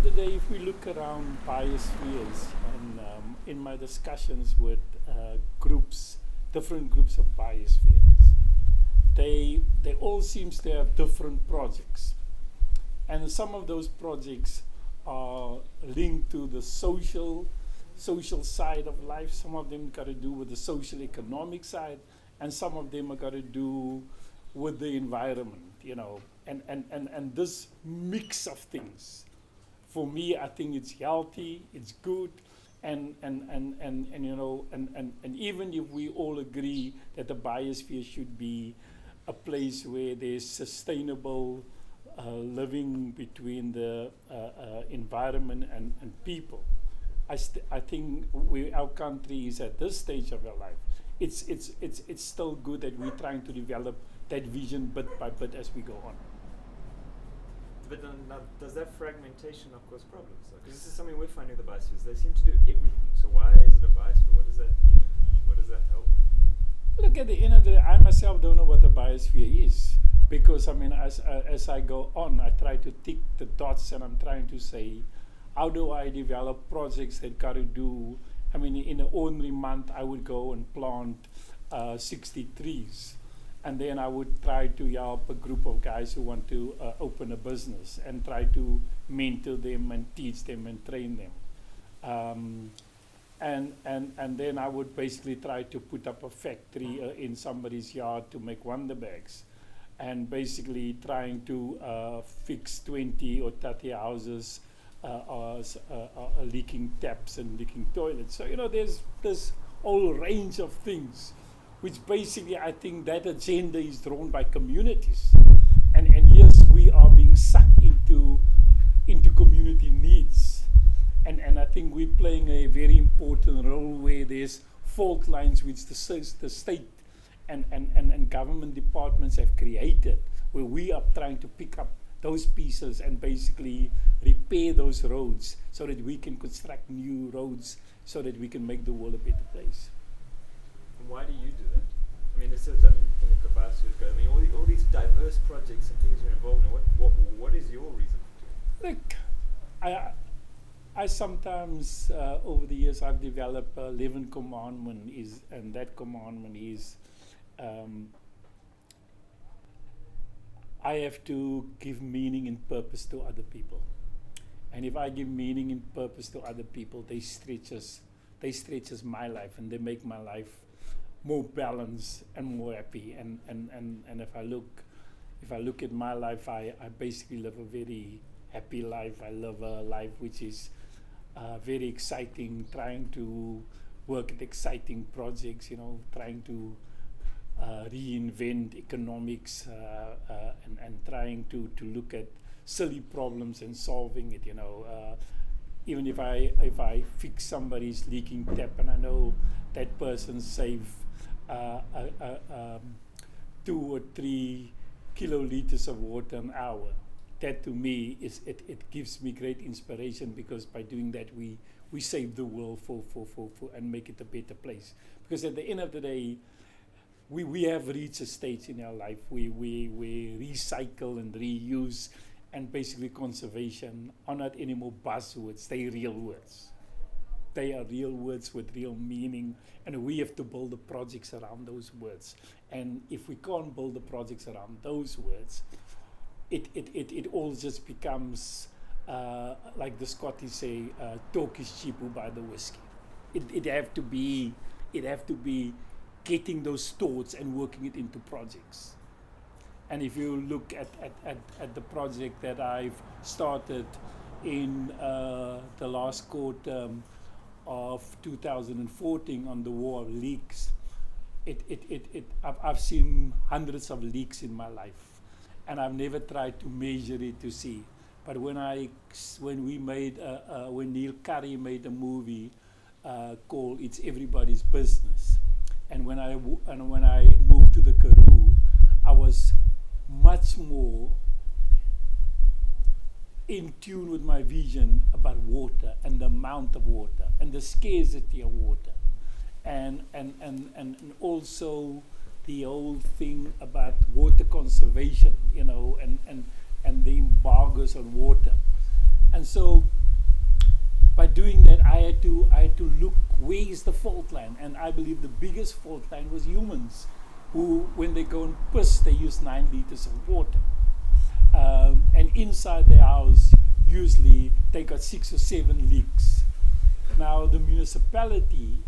the day, if we look around biospheres, and in my discussions with groups, different groups of biospheres, they all seems to have different projects, and some of those projects are linked to the social side of life. Some of them got to do with the social economic side, and some of them are got to do with the environment, and this mix of things, for me, I think it's healthy, it's good, and even if we all agree that the biosphere should be a place where there's sustainable living between the environment and people, I think our country is at this stage of our life. It's still good that we're trying to develop that vision bit by bit as we go on. But then, now, does that fragmentation of cause problems? Because this is something we're finding with the biospheres. They seem to do everything. So why is it a biosphere? What does that even mean? What does that help? Look, at the end of the day, I myself don't know what the biosphere is, because as I go on, I try to tick the dots, and I'm trying to say, how do I develop projects that got to do? In an ordinary month, I would go and plant 60 trees. And then I would try to help a group of guys who want to open a business and try to mentor them and teach them and train them. And then I would basically try to put up a factory in somebody's yard to make wonder bags, and basically trying to fix 20 or 30 houses leaking taps and leaking toilets. So, there's this whole range of things, which basically I think that agenda is drawn by communities. And yes, we are being sucked into community needs. And I think we're playing a very important role where there's fault lines which the state and government departments have created, where we are trying to pick up those pieces and basically repair those roads so that we can construct new roads so that we can make the world a better place. And why do you do that? From the Biosphere go, all these diverse projects and things you're involved in, what is your reason for doing it? Look, I sometimes, over the years, I've developed 11 commandment, and that commandment is, I have to give meaning and purpose to other people. And if I give meaning and purpose to other people, they stretches my life, and they make my life more balanced and more happy. And if I look at my life, I basically live a very happy life. I live a life which is very exciting, trying to work at exciting projects, trying to reinvent economics and trying to look at silly problems and solving it. Even if I fix somebody's leaking tap and I know that person saved 2 or 3 kiloliters of water an hour, that to me is it gives me great inspiration, because by doing that we save the world for and make it a better place. Because at the end of the day, we have reached a stage in our life where we recycle and reuse, and basically conservation are not anymore buzzwords, they're real words. They are real words with real meaning, and we have to build the projects around those words. And if we can't build the projects around those words, it all just becomes, like the Scottish say, talk is cheap, who buy the whiskey. It have to be getting those thoughts and working it into projects. And if you look at the project that I've started in the last quarter of 2014 on the war of leaks, I've seen hundreds of leaks in my life, and I've never tried to measure it to see. But when Neil Curry made a movie called "It's Everybody's Business," and when I moved to the Karoo, I was much more in tune with my vision about water and the amount of water and the scarcity of water, and also the whole thing about water conservation, and the embargoes on water. And so by doing that, I had to look where is the fault line, and I believe the biggest fault line was humans, who when they go and piss, they use 9 liters of water, and inside their house usually they got 6 or 7 leaks. Now the municipality,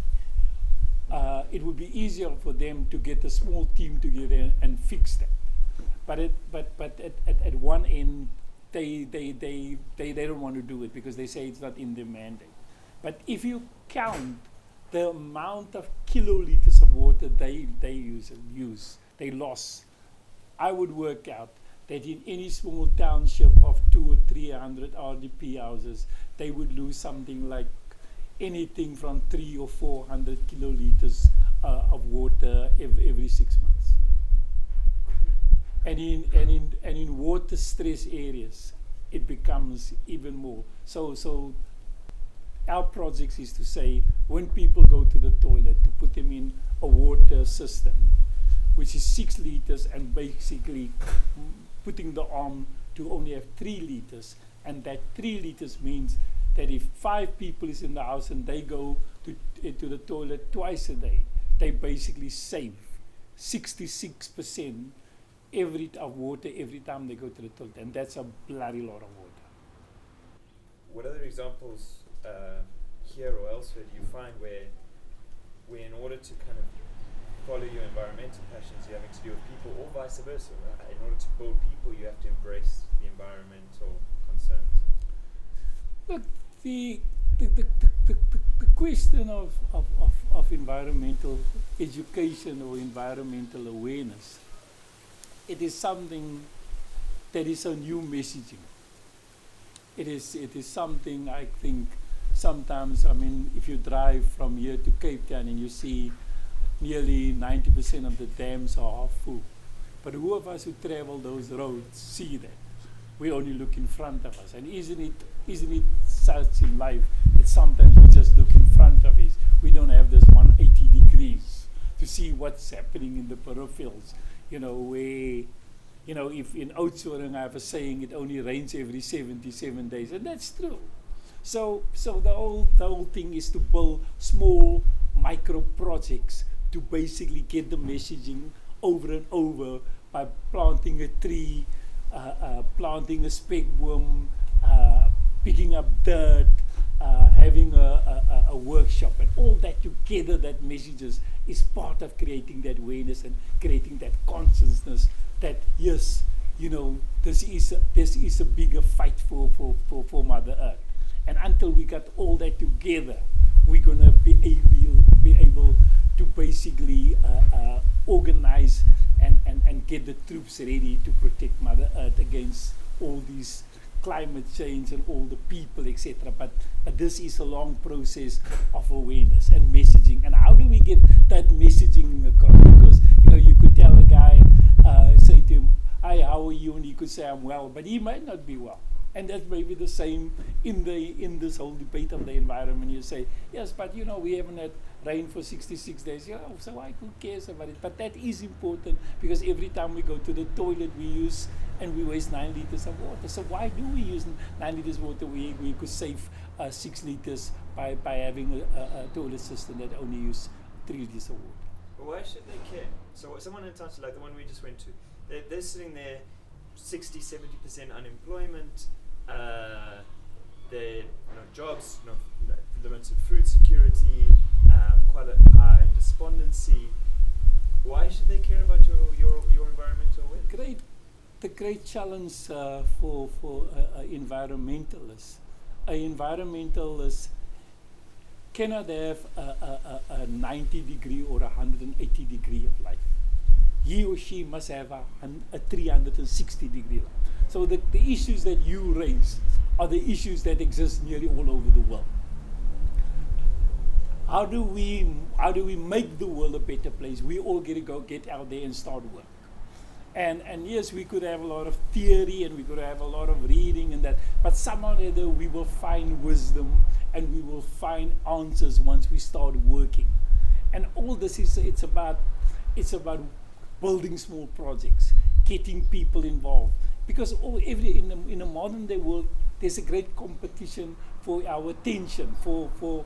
it would be easier for them to get a small team together and fix that, but at one end, they don't want to do it because they say it's not in their mandate. But if you count the amount of kiloliters of water they they lost, I would work out that in any small township of 200 or 300 RDP houses, they would lose something like anything from 300 or 400 kiloliters of water every 6 months. And in water stress areas, it becomes even more. So our project is to say, when people go to the toilet, to put them in a water system, which is 6 liters, and basically putting the arm to only have 3 liters. And that 3 liters means that if 5 people is in the house and they go to the toilet twice a day, they basically save 66% of water every time they go to the toilet, and that's a bloody lot of water. What other examples here or elsewhere do you find where in order to kind of follow your environmental passions, you're having to deal with people, or vice versa? In order to build people, you have to embrace the environmental concerns. Look, the question of environmental education or environmental awareness, it is something that is a new messaging. It is something, I think, sometimes, I mean, if you drive from here to Cape Town and you see nearly 90% of the dams are half full. But who of us who travel those roads see that? We only look in front of us. And isn't it such in life that sometimes we just look in front of us? We don't have this 180 degrees to see what's happening in the peripherals. You know, where, you know, if in Oudtshoorn I have a saying, it only rains every 77 days, and that's true. So the whole thing is to build small micro projects to basically get the messaging over and over by planting a tree, planting a speckworm, picking up dirt, having a workshop, and all that together, that messages is part of creating that awareness and creating that consciousness that yes, you know, this is a bigger fight for Mother Earth. And until we got all that together, we're gonna be able to basically organize and get the troops ready to protect Mother Earth against all these climate change and all the people, etc. But this is a long process of awareness and messaging. And how do we get that messaging across? Because, you know, you could tell a guy, say to him, "Hi, how are you?" And he could say, "I'm well," but he might not be well. And that may be the same in this whole debate of the environment. You say, yes, but you know, we haven't had rain for 66 days. Yeah, so who cares about it? But that is important, because every time we go to the toilet, we use and we waste 9 liters of water. So why do we use 9 liters of water? We could save 6 liters by having a toilet system that only uses 3 liters of water. But why should they care? So someone in a township like the one we just went to, they're sitting there, 60-70% unemployment, their jobs, limited food security, quite a high despondency. Why should they care about your environmental awareness? The great challenge for environmentalists. An environmentalist cannot have a 90 degree or 180 degree of life. He or she must have a 360 degree life. So the issues that you raise are the issues that exist nearly all over the world. How do we make the world a better place? We all get out there and start work. And yes, we could have a lot of theory and we could have a lot of reading and that, but somehow or other we will find wisdom and we will find answers once we start working. And all this it's about building small projects, getting people involved. Because in a modern day world, there's a great competition our attention, for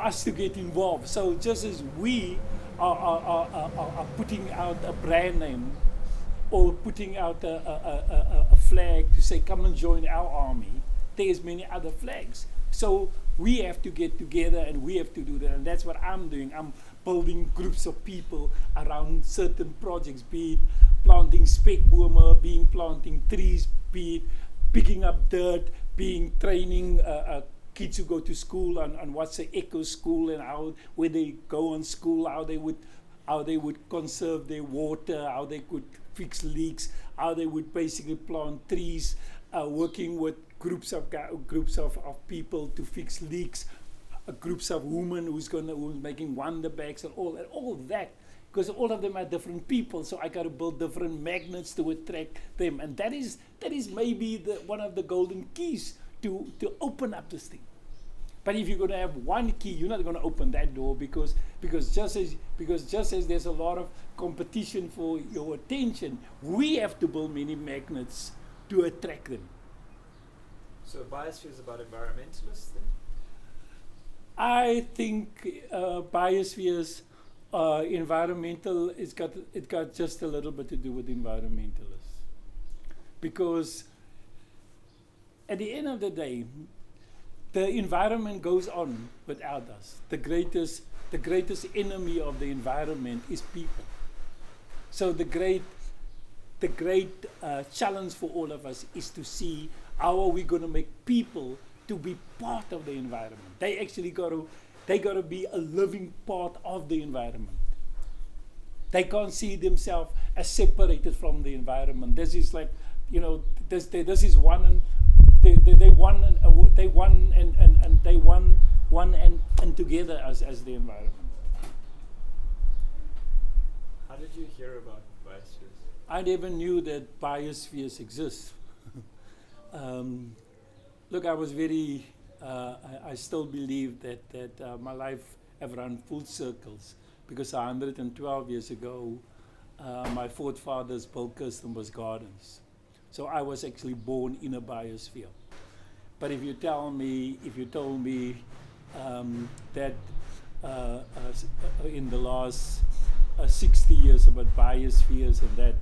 us to get involved. So just as we are putting out a brand name or putting out a flag to say, come and join our army, there's many other flags. So we have to get together and we have to do that. And that's what I'm doing. I'm building groups of people around certain projects, be it planting spekbomen, being planting trees, be it picking up dirt, being training kids who go to school on what's the eco school and how, where they go on school, how they would conserve their water, how they could fix leaks, how they would basically plant trees, working with groups of people to fix leaks, groups of women who's making wonder bags and all that, because all of them are different people. So I got to build different magnets to attract them, and that is maybe one of the golden keys to open up this thing. But if you're going to have one key, you're not going to open that door because just as there's a lot of competition for your attention, we have to build many magnets to attract them. So Biosphere is about environmentalists then? I think Biosphere's environmental, it got just a little bit to do with environmentalists, because at the end of the day, the environment goes on without us. The greatest enemy of the environment is people. So the great challenge for all of us is to see how are we going to make people to be part of the environment. They actually got to be a living part of the environment. They can't see themselves as separated from the environment. This is like, this is one, and they won and together as the environment. How did you hear about Biospheres? I never knew that Biospheres exist. Look, I was very, I still believe that my life have run full circles, because 112 years ago, my forefathers built customers' gardens. So I was actually born in a biosphere. But if you told me that in the last 60 years about biospheres and that,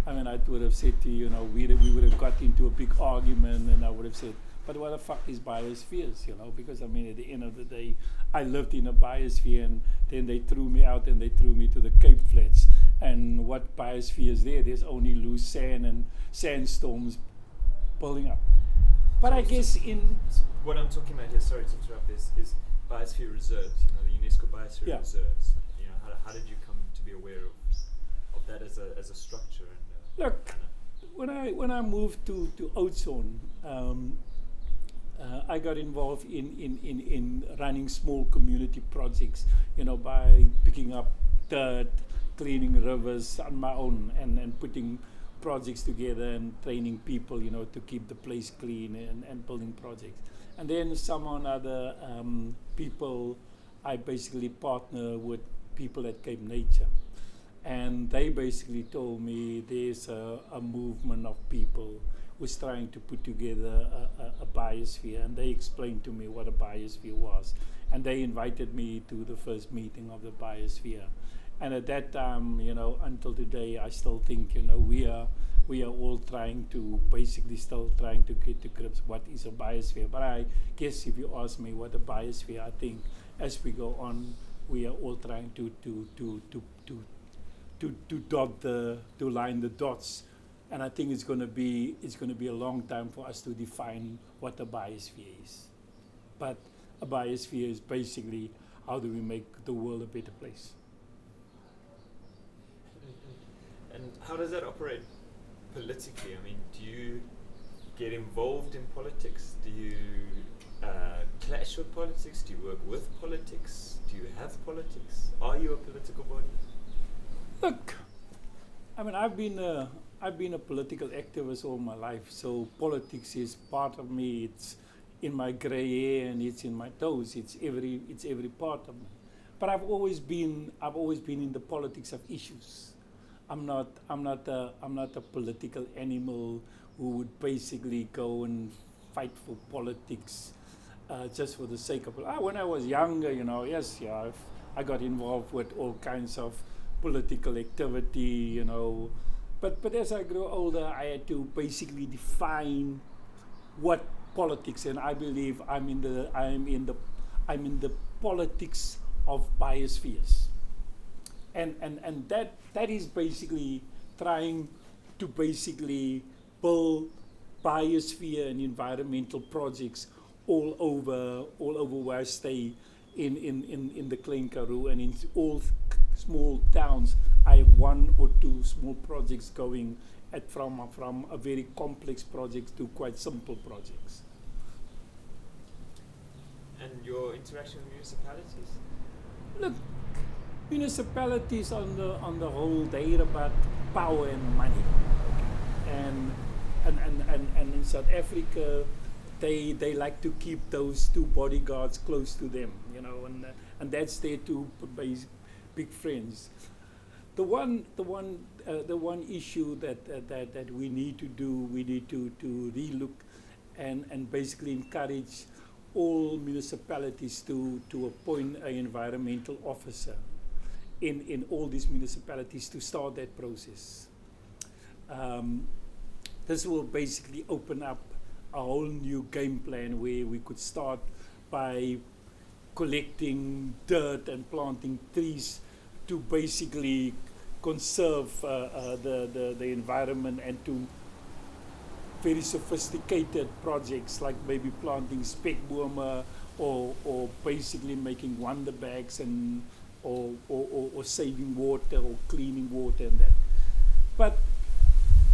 I mean, I would have said to you, we would have got into a big argument, and I would have said, but what the fuck is biospheres, because I mean, at the end of the day, I lived in a biosphere, and then they threw me out and they threw me to the Cape Flats. And what biosphere is there? There's only loose sand and sandstorms building up. But I guess what I'm talking about here, sorry to interrupt, is biosphere reserves, the UNESCO biosphere reserves. How did you come to be aware of that as a structure? And look, when I moved to Oudtshoorn, I got involved in running small community projects, by picking up dirt, cleaning rivers on my own, and putting projects together and training people, to keep the place clean and building projects. And then some other people, I basically partner with people at Cape Nature. And they basically told me there's a movement of people who's trying to put together a biosphere, and they explained to me what a biosphere was. And they invited me to the first meeting of the biosphere. And at that time, until today, I still think, we are all trying to get to grips what is a biosphere. But I guess if you ask me what a biosphere, I think as we go on, we are all trying to line the dots. And I think it's going to be a long time for us to define what a biosphere is. But a biosphere is basically how do we make the world a better place. And how does that operate politically? I mean, do you get involved in politics? Do you clash with politics? Do you work with politics? Do you have politics? Are you a political body? Look, I mean, I've been a political activist all my life, so politics is part of me. It's in my gray hair and it's in my toes. It's every part of me. But I've always been in the politics of issues. I'm not a political animal who would basically go and fight for politics just for the sake of it. When I was younger, yes, yeah, I got involved with all kinds of political activity, But as I grew older, I had to basically define what politics, and I believe I'm in the politics of biospheres, and that is basically trying to basically build biosphere and environmental projects all over where I stay in the Klein Karoo, and in all small towns. I have 1 or 2 small projects going from a very complex project to quite simple projects. And your interaction with municipalities? Look, municipalities on the whole, they're about power and money, and in South Africa, they like to keep those 2 bodyguards close to them, and that's their 2 big friends. The one issue that we need to relook and basically encourage all municipalities to appoint an environmental officer in all these municipalities to start that process. This will basically open up a whole new game plan where we could start by collecting dirt and planting trees to basically conserve the environment, and to very sophisticated projects like maybe planting spekbome or basically making wonder bags and or saving water or cleaning water and that. But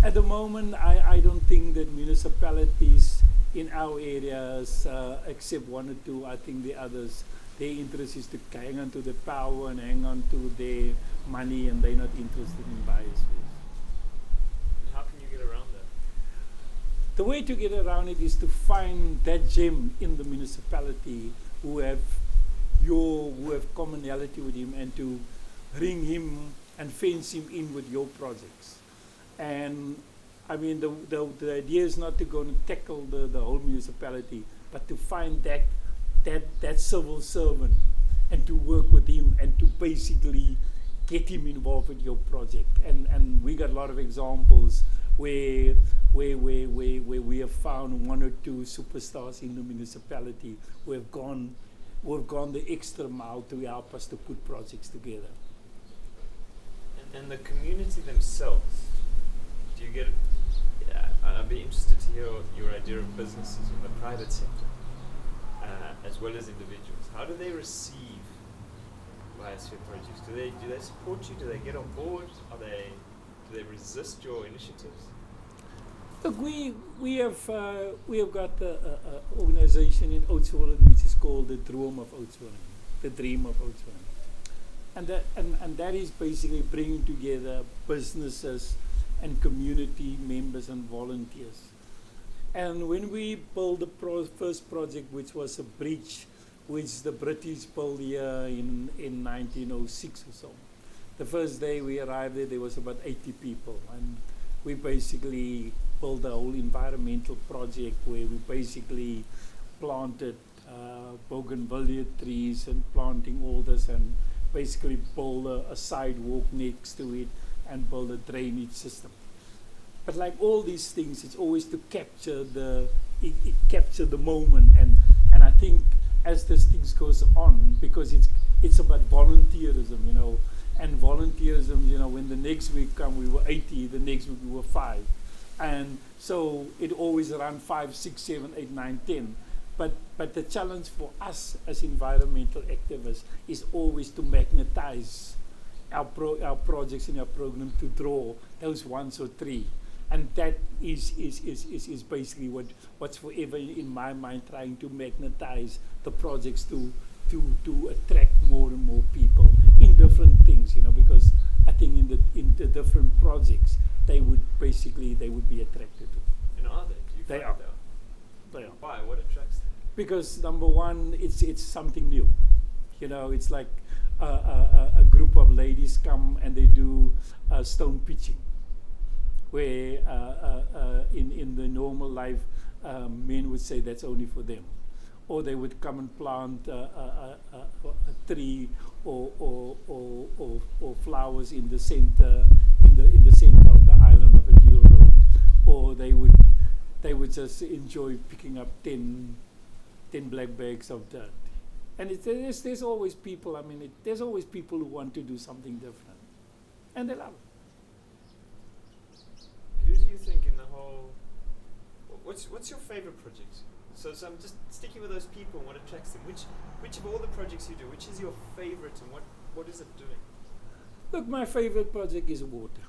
at the moment, I don't think that municipalities in our areas, except 1 or 2, I think the others, their interest is to hang on to the power and hang on to their money, and they're not interested in biosphere. And how can you get around that? The way to get around it is to find that gem in the municipality who have commonality with him, and to ring him and fence him in with your projects. And I mean, the idea is not to go and tackle the whole municipality, but to find that civil servant and to work with him and to basically get him involved with your project. And we got a lot of examples where we have found 1 or 2 superstars in the municipality who have gone the extra mile to help us to put projects together. And the community themselves, do you get? I'd be interested to hear your idea of businesses in the private sector, as well as individuals. How do they receive biosphere projects? Do they support you? Do they get on board? Do they resist your initiatives? Look, we have got an organization in Oudtshoorn which is called the Dream of Oudtshoorn, and that is basically bringing together businesses and community members and volunteers. And when we built the first project, which was a bridge, which the British built here in 1906 or so, the first day we arrived there was about 80 people, and we basically built a whole environmental project where we basically planted bougainvillea trees and planting all this, and basically build a sidewalk next to it and build a drainage system. But like all these things, it's always to capture the moment, and I think as this thing goes on, because it's about volunteerism, and volunteerism, when the next week come we were 80, the next week we were 5, and so it always around 5, 6, 7, 8, 9, 10. But the challenge for us as environmental activists is always to magnetize our projects in our program to draw those 1 or 3, and that is basically what's forever in my mind, trying to magnetize the projects to attract more and more people in different things, because I think in the different projects they would be attracted to. And are they? Do you They find are. they They are. Why? What attracts them? Because number one, it's something new. It's like a group of ladies come and they do stone pitching, where in the normal life men would say that's only for them. Or they would come and plant a tree or flowers in the center in the center of the island of Adil Road. Or they would just enjoy picking up 10 black bags of dirt. And there's always people, there's always people who want to do something different. And they love it. Who do you think in the whole... What's your favorite project? So I'm just sticking with those people and what attracts them. Which of all the projects you do, which is your favorite and what is it doing? Look, my favorite project is water.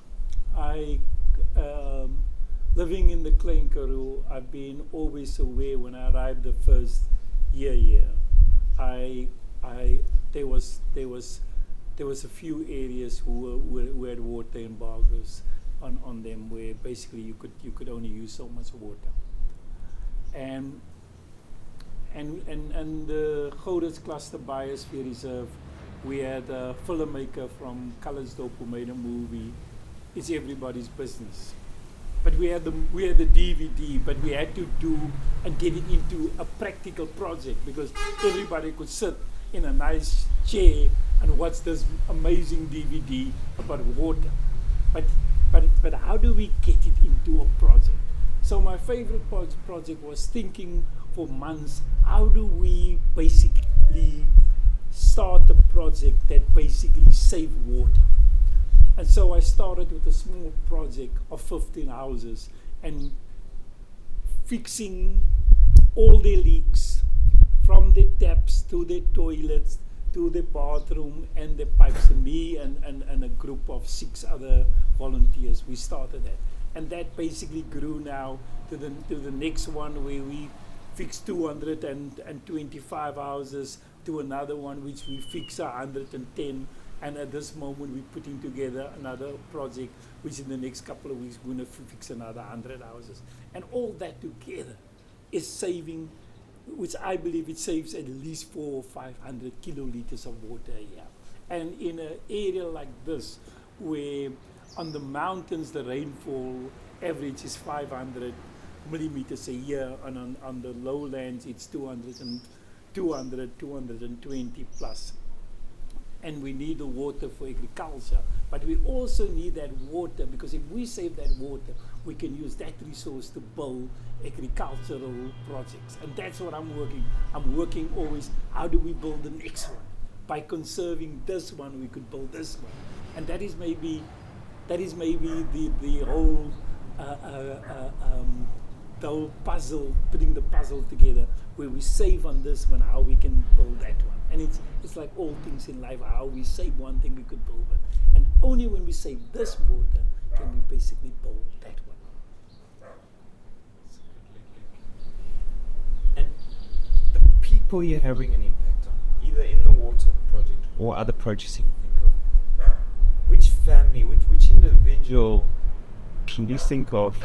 Living in the Klein Karoo, I've been always aware when I arrived the first year here. There was a few areas who had water embargoes on them, where basically you could only use so much water. And the Gouritz cluster Biosphere Reserve, we had a filmmaker from Colorsdorp who made a movie. It's everybody's business. But we had the DVD, but we had to do and get it into a practical project, because everybody could sit in a nice chair and watch this amazing DVD about water. But how do we get it into a project? So my favorite project was thinking for months, how do we basically start a project that basically save water? And so I started with a small project of 15 houses and fixing all their leaks, from the taps to the toilets to the bathroom and the pipes. And me and a group of 6 other volunteers, we started that. And that basically grew now to the next one, where we fixed 225 houses, to another one which we fix 110. And at this moment, we're putting together another project, which in the next couple of weeks, we're going to fix another 100 houses. And all that together is saving, which I believe it saves at least 400 or 500 kiloliters of water a year. And in an area like this, where on the mountains the rainfall average is 500 millimeters a year, and on the lowlands it's 220 plus. And we need the water for agriculture, but we also need that water, because if we save that water, we can use that resource to build agricultural projects. And that's what I'm working always, how do we build the next one? By conserving this one, we could build this one. And that is maybe the whole puzzle, putting the puzzle together, where we save on this one, how we can build that one. And it's like all things in life, how we save one thing, we could build it. And only when we save this water can we basically build that one. And the people you're having an impact on, either in the water project or other projects you think of, which family, which individual can you think of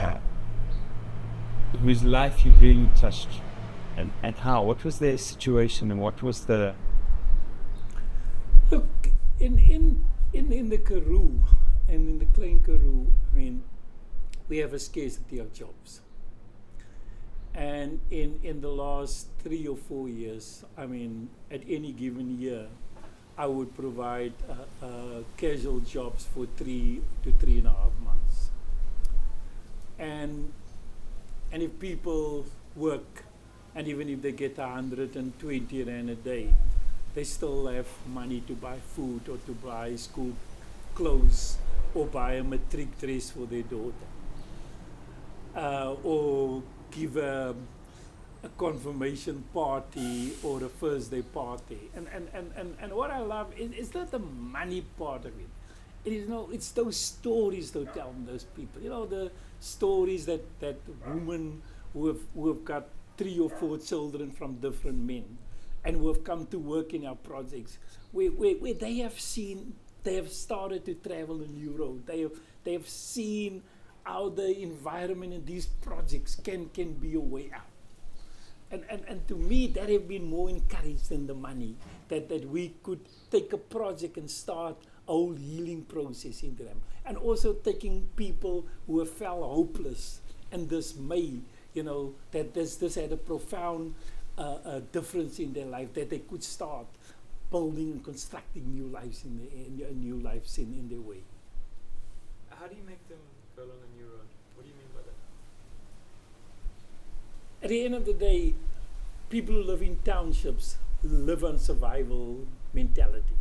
whose life you really touched, and how? What was their situation, and what was the... Look, in the Karoo, and in the Klein Karoo, we have a scarcity of jobs. And in the last 3 or 4 years, at any given year, I would provide casual jobs for 3 to 3.5 months. And if people work, and even if they get 120 rand a day, they still have money to buy food, or to buy school clothes, or buy a matric dress for their daughter, or give a confirmation party or a first day party. And what I love is not the money part of it. It's those stories to tell those people. The stories that women who have got 3 or 4 children from different men, and who have come to work in our projects, where they have started to travel in Europe. They have seen how the environment in these projects can be a way out. And to me, that have been more encouraged than the money, that we could take a project and start a whole healing process into them. And also taking people who have felt hopeless and dismayed, that this had a profound difference in their life, that they could start building and constructing new lives in their way. How do you make them go along a new road? What do you mean by that? At the end of the day, people who live in townships live on survival mentality.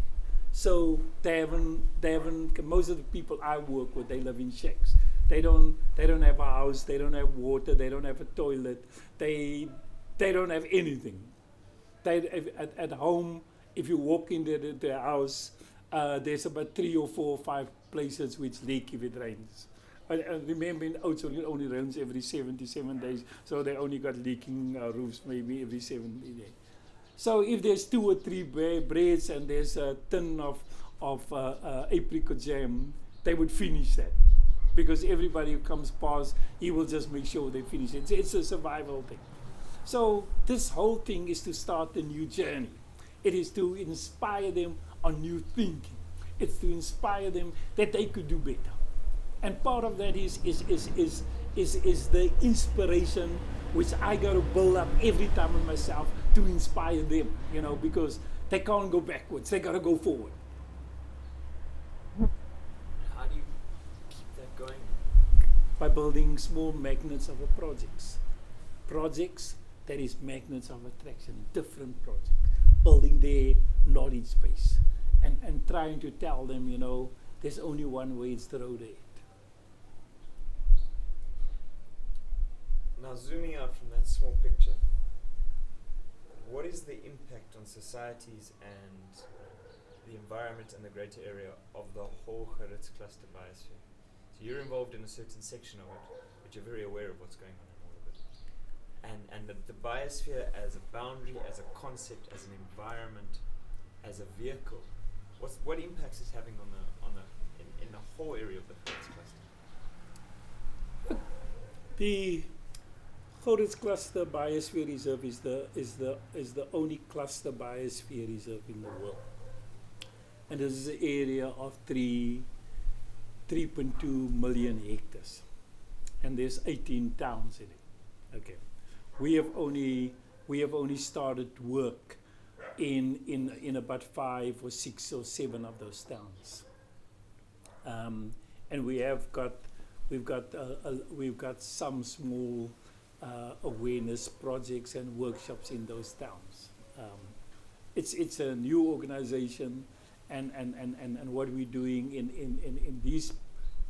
So they haven't. Most of the people I work with, they live in shacks. They don't have a house. They don't have water. They don't have a toilet. They don't have anything. At home, if you walk into the house, there's about 3 or 4 or 5 places which leak if it rains. Remember, in Oudtshoorn it only rains every 77 days, so they only got leaking roofs maybe every 70 days. So if there's 2 or 3 breads and there's a tin of apricot jam, they would finish that. Because everybody who comes past, he will just make sure they finish it. It's a survival thing. So this whole thing is to start a new journey. It is to inspire them on new thinking. It's to inspire them that they could do better. And part of that is the inspiration which I got to build up every time with myself to inspire them, because they can't go backwards. They got to go forward. How do you keep that going? By building small magnets of projects. Projects that is magnets of attraction, different projects. Building their knowledge base and trying to tell them, there's only one way, it's the road ahead. Now, zooming out from that small picture, what is the impact on societies and the environment and the greater area of the whole Gouritz cluster biosphere? So you're involved in a certain section of it, but you're very aware of what's going on in all of it. And the biosphere as a boundary, as a concept, as an environment, as a vehicle, what impacts is having in the whole area of the Gouritz cluster? The Gouritz Cluster Biosphere Reserve is the only cluster biosphere reserve in the world, and this is an area of 3.2 million hectares, and there's 18 towns in it. Okay, we have only started work in about 5 or 6 or 7 of those towns, and we've got some small awareness projects and workshops in those towns. It's a new organization, and what we're doing in these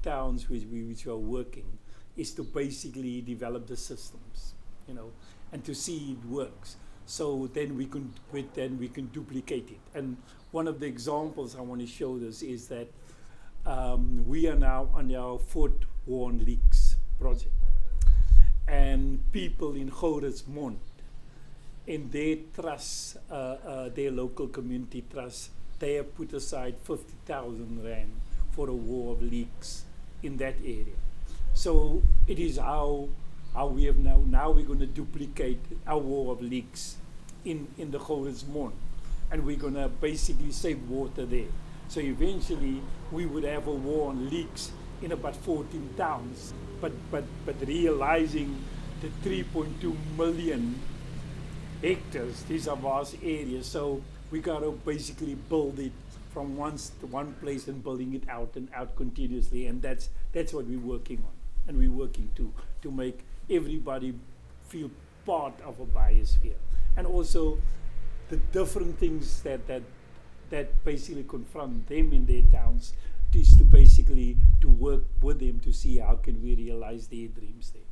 towns which we are working is to basically develop the systems, and to see it works. So then we can duplicate it. And one of the examples I want to show this is that we are now on our 4th Warn Leaks project. And people in Gouritz Mond, in their trust, their local community trust, they have put aside 50,000 rand for a wall of leaks in that area. So it is how we have now we're going to duplicate our wall of leaks in the Gouritz Mond, and we're going to basically save water there. So eventually we would have a war on leaks in about 14 towns, but realizing the 3.2 million hectares, these are vast areas, so we got to basically build it from one place and building it out and out continuously, and that's what we're working on, and we're working to make everybody feel part of a biosphere, and also the different things that basically confront them in their towns, is to basically to work with them to see how can we realize their dreams there.